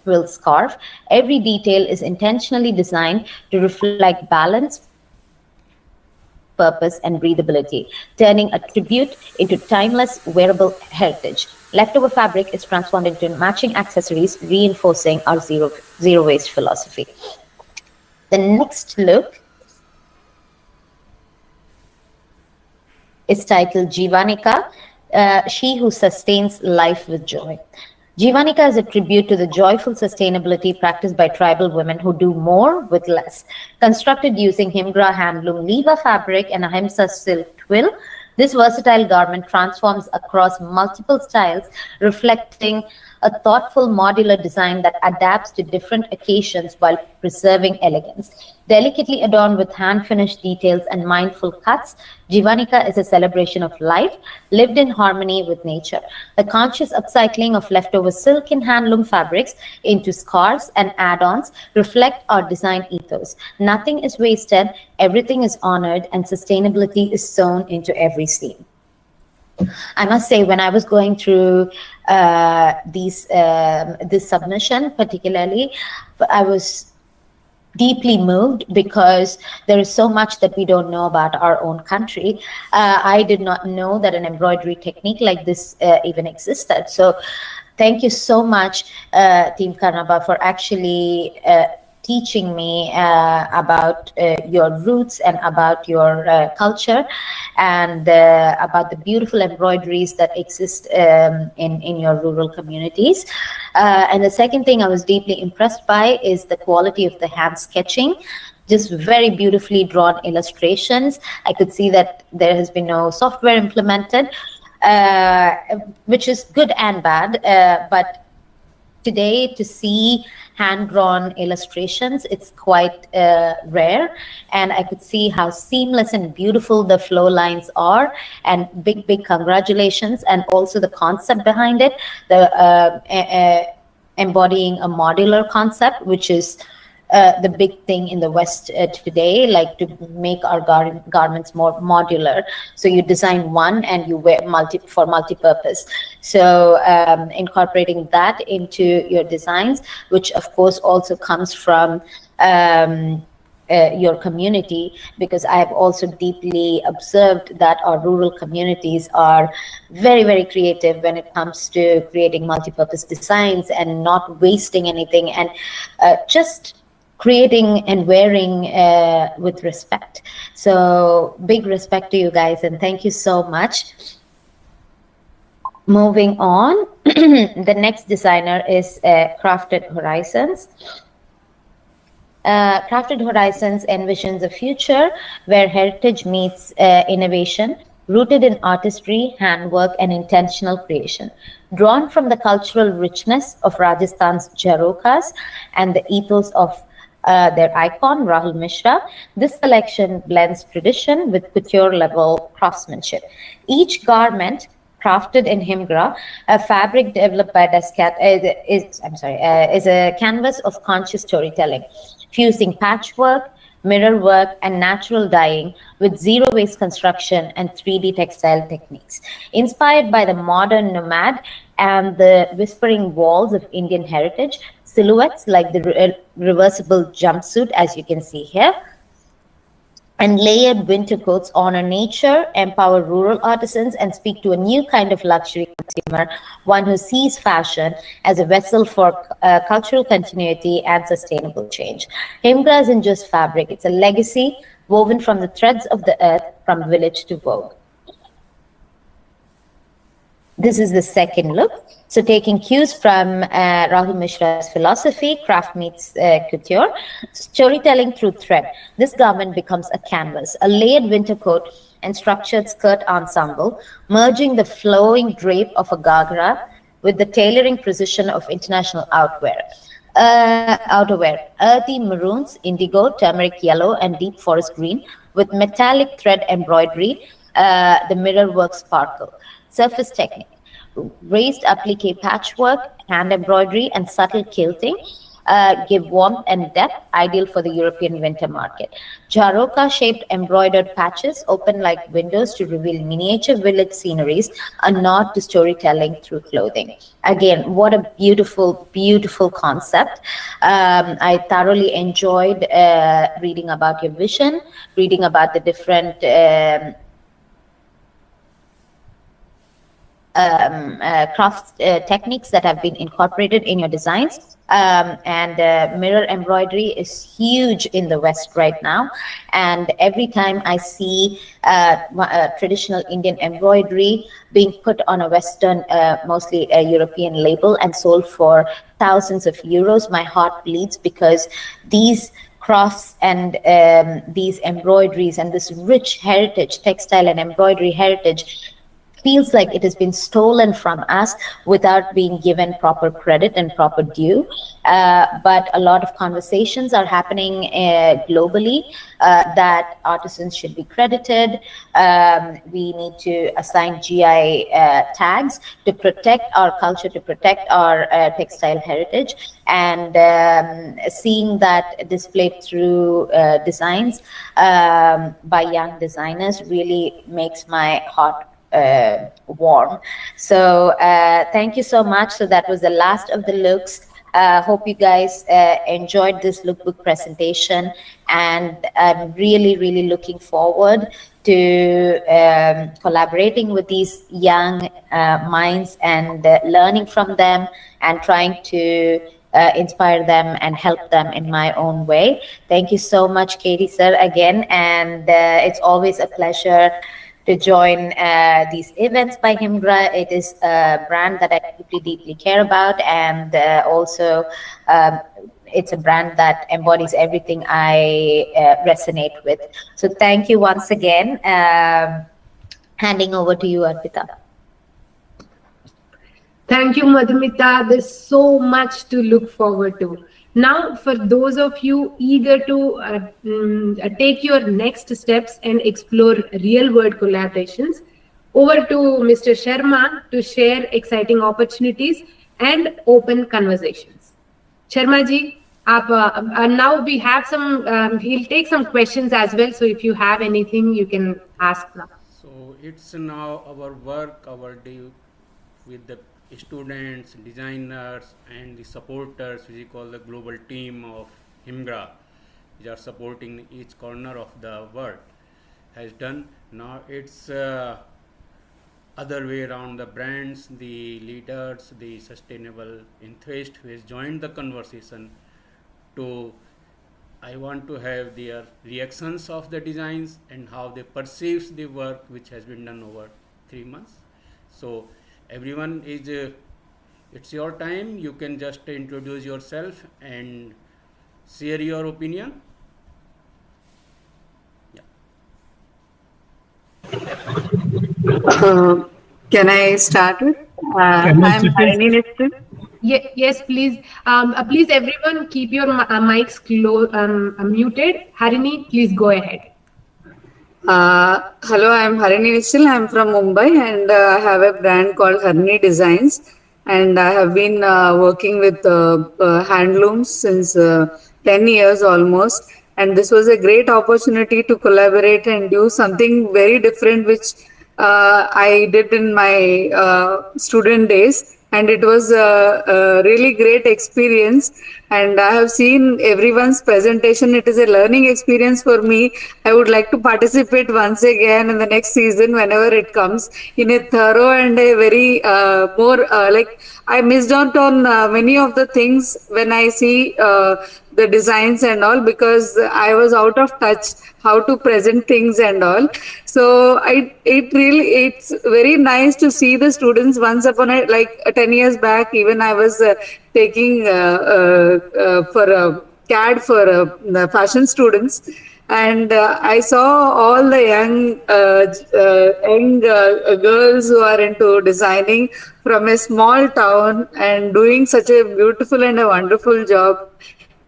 twill scarf, every detail is intentionally designed to reflect balance, purpose, and breathability, turning a tribute into timeless wearable heritage. Leftover fabric is transformed into matching accessories, reinforcing our zero waste philosophy. The next look is titled Jivanika, She Who Sustains Life with Joy. Jivanika is a tribute to the joyful sustainability practiced by tribal women who do more with less. Constructed using HimGra handloom Leva fabric and Ahimsa silk twill, this versatile garment transforms across multiple styles, reflecting a thoughtful modular design that adapts to different occasions while preserving elegance. Delicately adorned with hand-finished details and mindful cuts, Jivanika is a celebration of life, lived in harmony with nature. The conscious upcycling of leftover silk and handloom fabrics into scarves and add-ons reflect our design ethos. Nothing is wasted, everything is honored, and sustainability is sewn into every seam. I must say, when I was going through this submission particularly, I was deeply moved because there is so much that we don't know about our own country. I did not know that an embroidery technique like this even existed. So thank you so much, Team Karnarbha, for actually teaching me about your roots and about your culture and about the beautiful embroideries that exist in your rural communities. And the second thing I was deeply impressed by is the quality of the hand sketching. Just very beautifully drawn illustrations. I could see that there has been no software implemented, which is good and bad, but today to see hand-drawn illustrations, it's quite rare, and I could see how seamless and beautiful the flow lines are, and big congratulations. And also the concept behind it, the embodying a modular concept, which is the big thing in the West today, like to make our garments more modular. So you design one and you wear for multi-purpose. So incorporating that into your designs, which of course also comes from your community, because I have also deeply observed that our rural communities are very creative when it comes to creating multi-purpose designs and not wasting anything, and just creating and wearing with respect. So big respect to you guys, and thank you so much. Moving on, the next designer is Crafted Horizons. Crafted Horizons envisions a future where heritage meets innovation, rooted in artistry, handwork, and intentional creation. Drawn from the cultural richness of Rajasthan's Jharokas and the ethos of their icon, Rahul Mishra, this collection blends tradition with couture level craftsmanship. Each garment crafted in HimGra, a fabric developed by is a canvas of conscious storytelling, fusing patchwork, mirror work, and natural dyeing with zero waste construction and 3D textile techniques. Inspired by the modern nomad and the whispering walls of Indian heritage, silhouettes like the reversible jumpsuit, as you can see here, and layered winter coats honor nature, empower rural artisans, and speak to a new kind of luxury consumer, one who sees fashion as a vessel for cultural continuity and sustainable change. HimGra isn't just fabric, it's a legacy woven from the threads of the earth, from village to vogue. This is the second look. So taking cues from Rahul Mishra's philosophy, craft meets couture, storytelling through thread. This garment becomes a canvas, a layered winter coat and structured skirt ensemble, merging the flowing drape of a gagra with the tailoring precision of international outerwear. Earthy maroons, indigo, turmeric yellow, and deep forest green with metallic thread embroidery, the mirror work sparkle. Surface technique, raised applique patchwork, hand embroidery, and subtle quilting give warmth and depth, ideal for the European winter market. Jharoka-shaped embroidered patches open like windows to reveal miniature village sceneries, a nod to storytelling through clothing. Again, what a beautiful, beautiful concept. I thoroughly enjoyed reading about your vision, reading about the different craft techniques that have been incorporated in your designs. Mirror embroidery is huge in the West right now. And every time I see traditional Indian embroidery being put on a Western, mostly a European label and sold for thousands of euros, my heart bleeds, because these crafts and these embroideries and this rich heritage, textile and embroidery heritage, feels like it has been stolen from us without being given proper credit and proper due. But a lot of conversations are happening globally that artisans should be credited. We need to assign GI tags to protect our culture, to protect our textile heritage. And seeing that displayed through designs by young designers really makes my heart warm. So thank you so much. So that was the last of the looks. Hope you guys enjoyed this lookbook presentation, and I'm really, really looking forward to collaborating with these young minds and learning from them and trying to inspire them and help them in my own way. Thank you so much, Katie sir, again, and it's always a pleasure to join these events by HimGra. It is a brand that I deeply, deeply care about, and also it's a brand that embodies everything I resonate with. So thank you once again. Handing over to you, Arpitha. Thank you, Madhumita. There's so much to look forward to. Now, for those of you eager to take your next steps and explore real-world collaborations, over to Mr. Sharma to share exciting opportunities and open conversations. Sharma ji, now we have some, he'll take some questions as well. So if you have anything, you can ask now. So it's now our work, our day with the students, designers, and the supporters, which we call the global team of HimGra, which are supporting each corner of the world, has done. Now it's other way around, the brands, the leaders, the sustainable enthusiasts who has joined the conversation to, I want to have their reactions of the designs and how they perceive the work which has been done over 3 months. So everyone is, it's your time. You can just introduce yourself and share your opinion. Yeah. Uh, can I start with? Can I I'm chip in? Harini Nittu. Yes, please. Please, everyone, keep your mics muted. Harini, please go ahead. Hello, I'm Harini Nittu. I'm from Mumbai and I have a brand called Harini Designs. And I have been working with handlooms since 10 years almost. And this was a great opportunity to collaborate and do something very different, which I did in my student days. And it was a really great experience. And I have seen everyone's presentation. It is a learning experience for me. I would like to participate once again in the next season whenever it comes in a thorough and a very more like I missed out on many of the things when I see the designs and all, because I was out of touch how to present things and all. So it's very nice to see the students once upon a, like 10 years back, even I was taking for CAD for the fashion students, and I saw all the young girls who are into designing from a small town and doing such a beautiful and a wonderful job.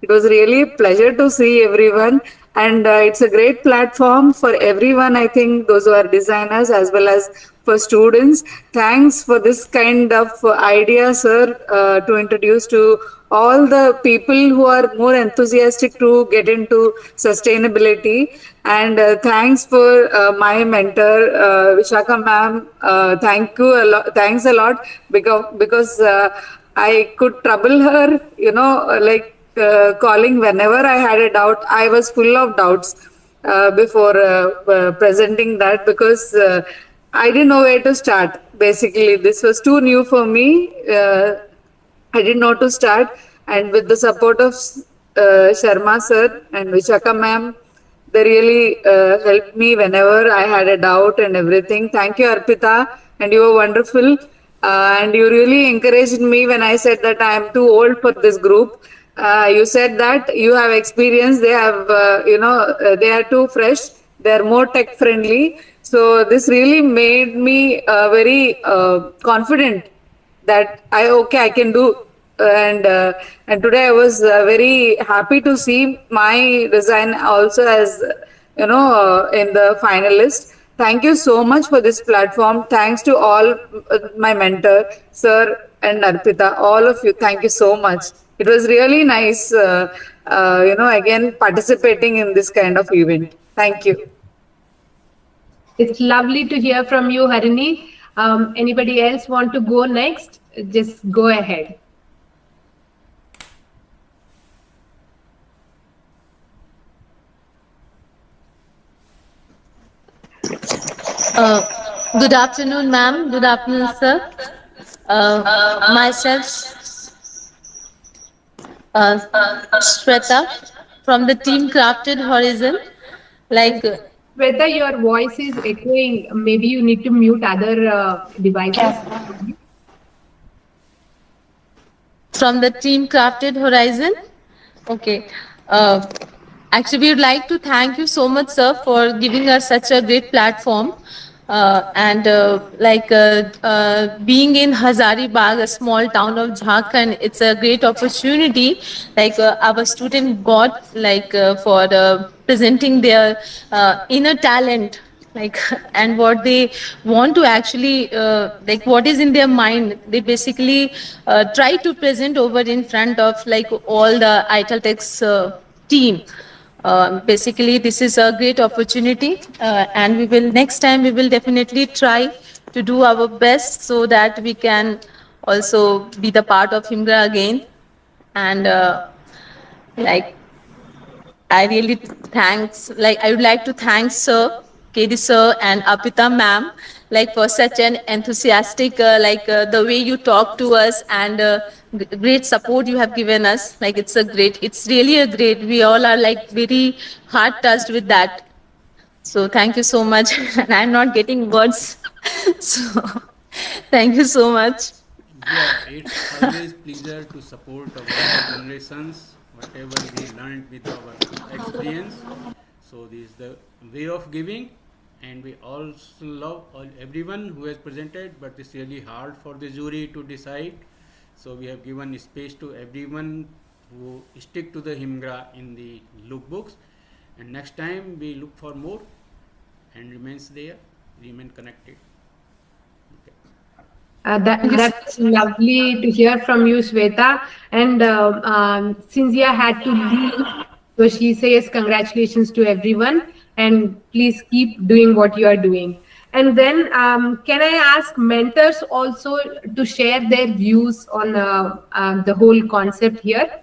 It was really a pleasure to see everyone, and it's a great platform for everyone. I think those who are designers as well as for students. Thanks for this kind of idea, sir, to introduce to all the people who are more enthusiastic to get into sustainability. And thanks for my mentor, Vishaka ma'am. Thank you a lot. Thanks a lot because I could trouble her, like calling whenever I had a doubt. I was full of doubts before presenting that, because I didn't know where to start. Basically, this was too new for me. I didn't know to start, and with the support of Sharma sir and Vishaka ma'am, they really helped me whenever I had a doubt and everything. Thank you, Arpitha, and you were wonderful. And you really encouraged me when I said that I am too old for this group. You said that you have experience. They have, they are too fresh. They are more tech friendly. So this really made me very confident that I can do. And today I was very happy to see my design also as in the finalist. Thank you so much for this platform. Thanks to all my mentor, sir and Arpita, all of you. Thank you so much. It was really nice, again participating in this kind of event. Thank you. It's lovely to hear from you, Harini. Anybody else want to go next? Just go ahead. Good afternoon, ma'am. Good afternoon, sir. Myself, Shweta, from the team Crafted Horizon. Whether your voice is echoing, maybe you need to mute other devices. From the team Crafted Horizon. Okay. Actually, we would like to thank you so much, sir, for giving us such a great platform. Being in Hazaribagh, a small town of Jharkhand, it's a great opportunity. Our student got for presenting their inner talent, and what they want to actually what is in their mind. They basically try to present over in front of all the Italtex team. Basically, this is a great opportunity, and next time we will definitely try to do our best so that we can also be the part of HimGra again. And I really I would like to thank Sir, KD Sir and Arpitha ma'am, for such an enthusiastic, the way you talk to us and great support you have given us. It's really a great, we all are very heart touched with that. So thank you so much. And I'm not getting words. So thank you so much. Yeah, it's always pleasure to support our younger generations, whatever we learned with our experience. So this is the way of giving, and we also love everyone who has presented, but it's really hard for the jury to decide. So we have given space to everyone who stick to the HimGra in the lookbooks, and next time we look for more and remain connected. That's lovely to hear from you, Shweta. And Cinzia had to leave, so she says congratulations to everyone, and please keep doing what you are doing. And then, can I ask mentors also to share their views on the whole concept here?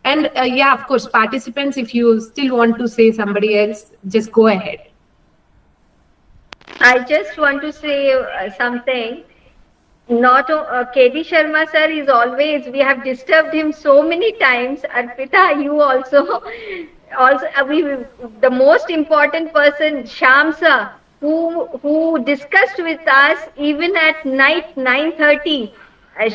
And yeah, of course, participants, if you still want to say somebody else, just go ahead. I just want to say something. Not KD Sharma sir is always, we have disturbed him so many times. Arpitha, you also the most important person, Sham sir, who discussed with us even at night 9:30.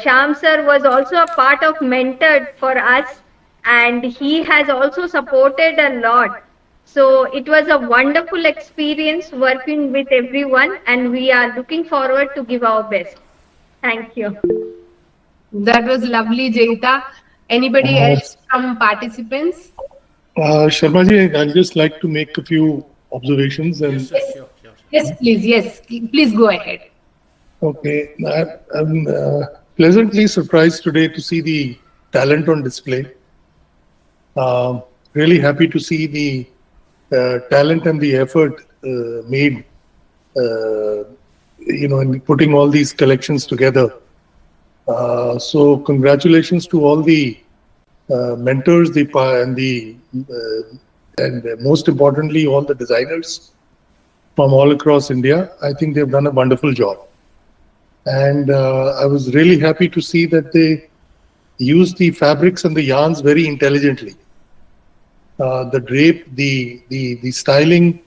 Sham sir was also a part of mentor for us, and he has also supported a lot. So it was a wonderful experience working with everyone, and we are looking forward to give our best. Thank you. That was lovely, Jayita. Anybody else from participants? Sharmaji, I'd just like to make a few observations. And Yes, please. Yes, please go ahead. Okay, I'm pleasantly surprised today to see the talent on display. Really happy to see the talent and the effort made, in putting all these collections together. So congratulations to all the mentors, and most importantly, all the designers from all across India. I think they've done a wonderful job. And I was really happy to see that they used the fabrics and the yarns very intelligently. The drape, the styling,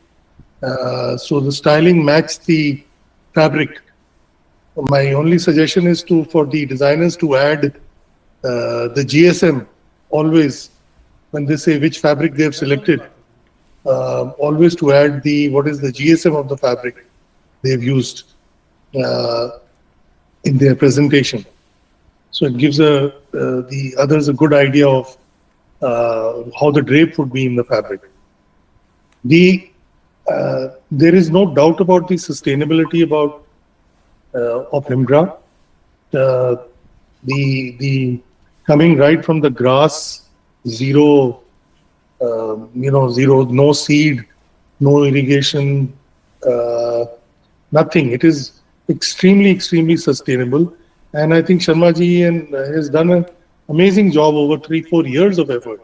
so the styling matched the fabric. My only suggestion is for the designers to add the GSM always when they say which fabric they have selected. Always to add what is the GSM of the fabric they've used in their presentation. So it gives the others a good idea of how the drape would be in the fabric. There is no doubt about the sustainability of HimGra. The coming right from the grass, zero, no seed, no irrigation, nothing. It is extremely, extremely sustainable. And I think Sharmaji has done an amazing job over 3-4 years of effort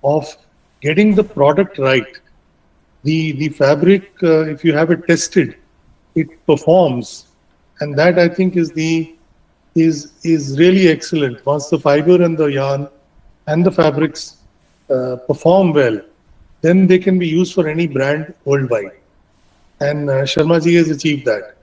of getting the product right. The fabric, if you have it tested, it performs, and that I think is really excellent. Once the fiber and the yarn and the fabrics perform well, then they can be used for any brand worldwide. And Sharmaji has achieved that.